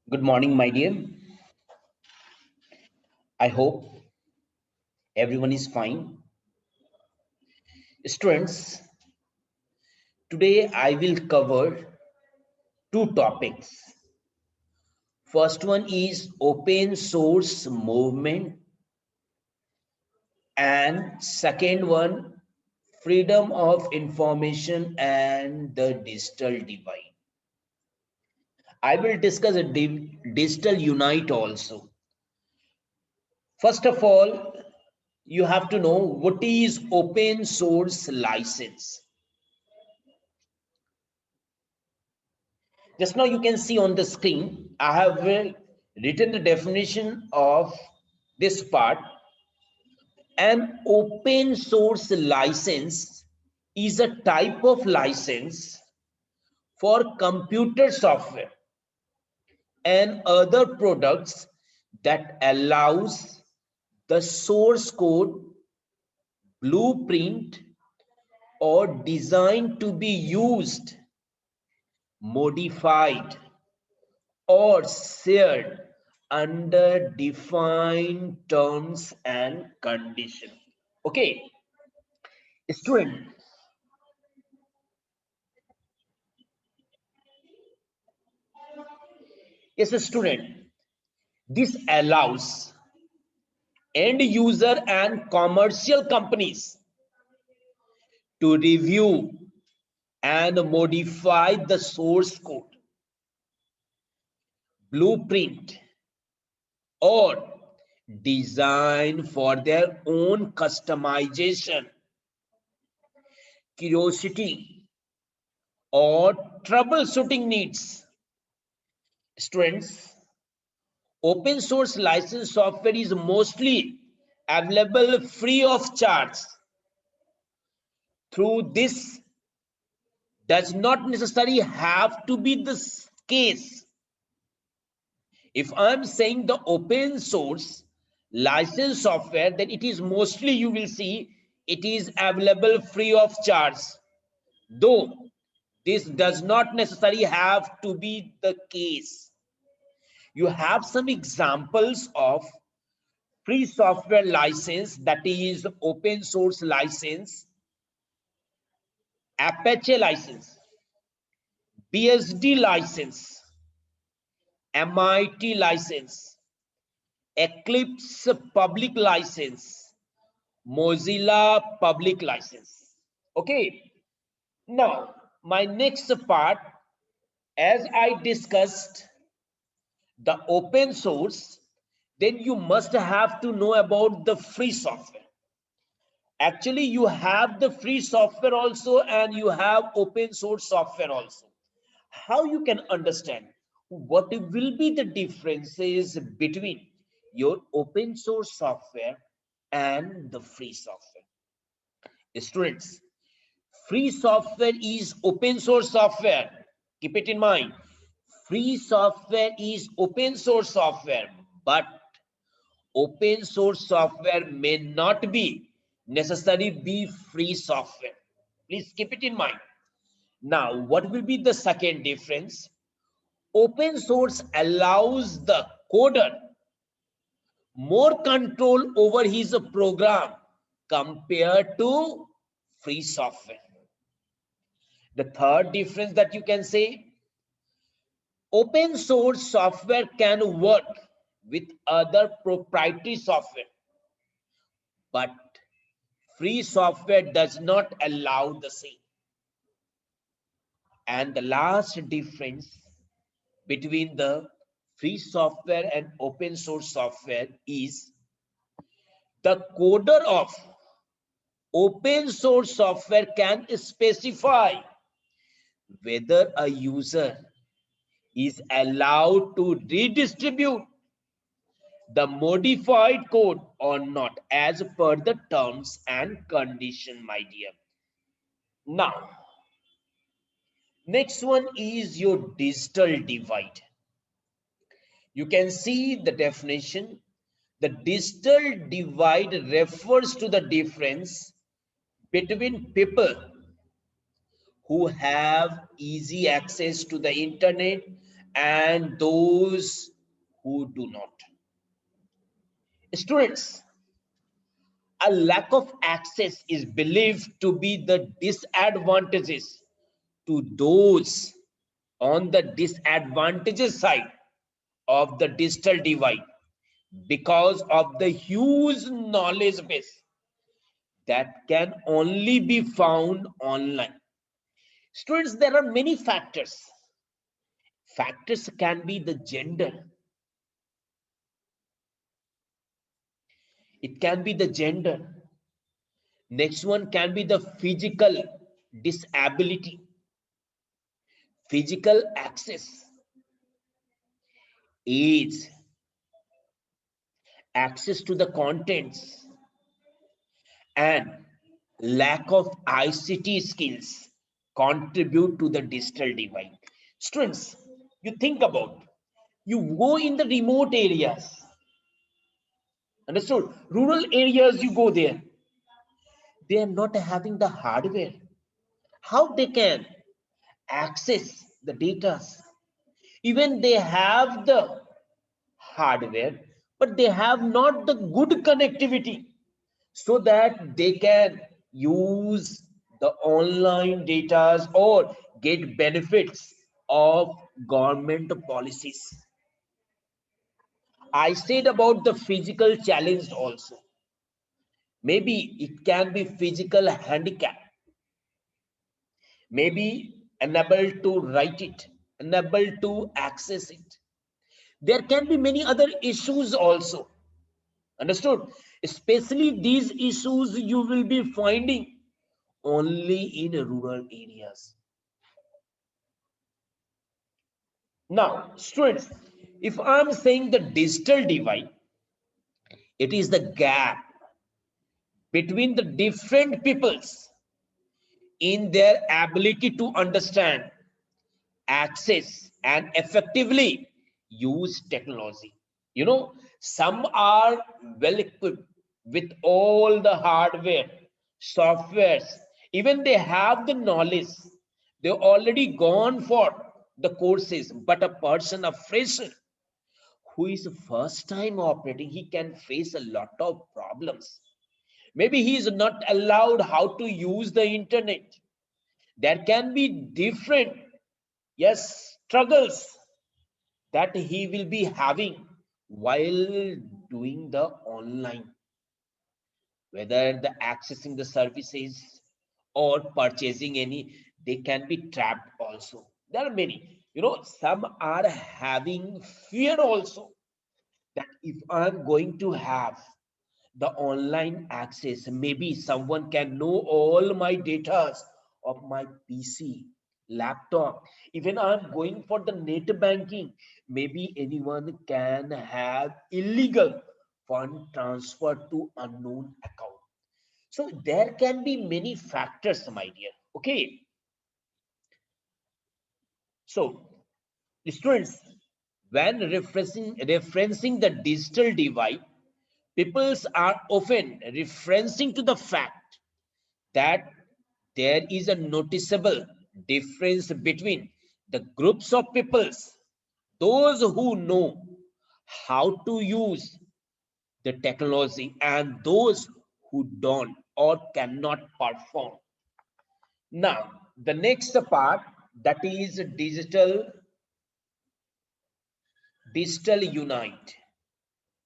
Good morning, my dear. I hope everyone is fine. Students, today I will cover two topics. First one is open source movement, and second one, freedom of information and the digital divide. I will discuss a digital unite also. First of all, you have to know what is open source license. Just now you can see on the screen, I have written the definition of this part. An open source license is a type of license for computer software and other products that allows the source code, blueprint, or design to be used, modified, or shared under defined terms and conditions. Okay, student, yes, a student, this allows end user and commercial companies to review and modify the source code, blueprint, or design for their own customization, curiosity, or troubleshooting needs. Students, open source license software is mostly available free of charge. Through this does not necessarily have to be the case. If I'm saying the open source license software, then it is mostly, you will see, it is available free of charge. Though this does not necessarily have to be the case. You have some examples of free software license, that is open source license, Apache license, BSD license, MIT license, Eclipse public license, Mozilla public license. Okay, now my next part, as I discussed the open source, then you must have to know about the free software. Actually, you have the free software also and you have open source software also. How you can understand what will be the differences between your open source software and the free software? Students, free software is open source software. Keep it in mind. Free software is open source software, but open source software may not be necessarily be free software. Please keep it in mind. Now, what will be the second difference? Open source allows the coder more control over his program compared to free software. The third difference that you can say, open source software can work with other proprietary software, but free software does not allow the same. And the last difference between the free software and open source software is the coder of open source software can specify whether a user is allowed to redistribute the modified code or not as per the terms and condition, my dear. Now, next one is your digital divide. You can see the definition. The digital divide refers to the difference between people who have easy access to the internet and those who do not. Students, a lack of access is believed to be the disadvantages to those on the disadvantages side of the digital divide because of the huge knowledge base that can only be found online. Students, there are many factors. Factors can be the gender. It can be the gender. Next one can be the physical disability, physical access, age, access to the contents, and lack of ICT skills contribute to the digital divide. Students, you think about, you go in the remote areas, understood? Rural areas, you go there, they are not having the hardware. How they can access the data? Even they have the hardware, but they have not the good connectivity so that they can use the online data or get benefits of government policies. I said about the physical challenge also. Maybe it can be physical handicap, maybe unable to write it, unable to access it. There can be many other issues also. Understood? Especially these issues you will be finding only in rural areas. Now, students, if I'm saying the digital divide, it is the gap between the different peoples in their ability to understand, access, and effectively use technology. You know, some are well equipped with all the hardware, softwares, even they have the knowledge. They've already gone for the courses, but a person, a fresher who is first time operating, he can face a lot of problems. Maybe he is not allowed how to use the internet. There can be different, yes, struggles that he will be having while doing the online, whether the accessing the services or purchasing any, they can be trapped also. There are many, you know, some are having fear also that if I'm going to have the online access, maybe someone can know all my data of my PC, laptop. Even I'm going for the net banking, maybe anyone can have illegal fund transfer to unknown account. So there can be many factors, my dear. Okay. So students, when referencing the digital divide, peoples are often referencing to the fact that there is a noticeable difference between the groups of peoples, those who know how to use the technology and those who don't or cannot perform. Now, the next part, that is digital unite.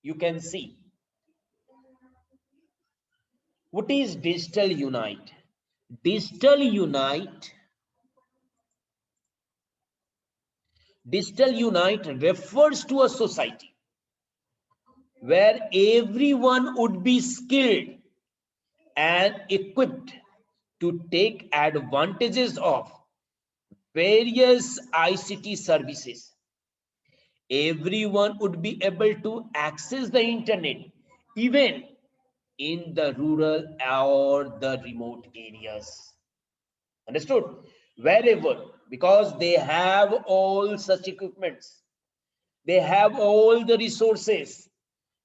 You can see what is digital unite. Digital unite refers to a society where everyone would be skilled and equipped to take advantages of various ICT services. Everyone would be able to access the internet, even in the rural or the remote areas. Understood? Wherever, because they have all such equipments, they have all the resources,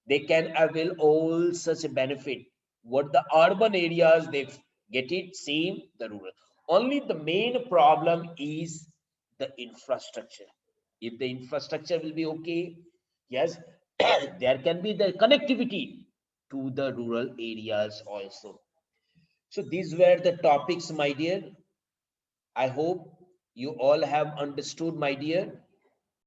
they can avail all such benefit. What the urban areas they get it, same the rural. Only the main problem is the infrastructure. If the infrastructure will be okay, yes, there can be the connectivity to the rural areas also. So these were the topics, my dear. I hope you all have understood, my dear.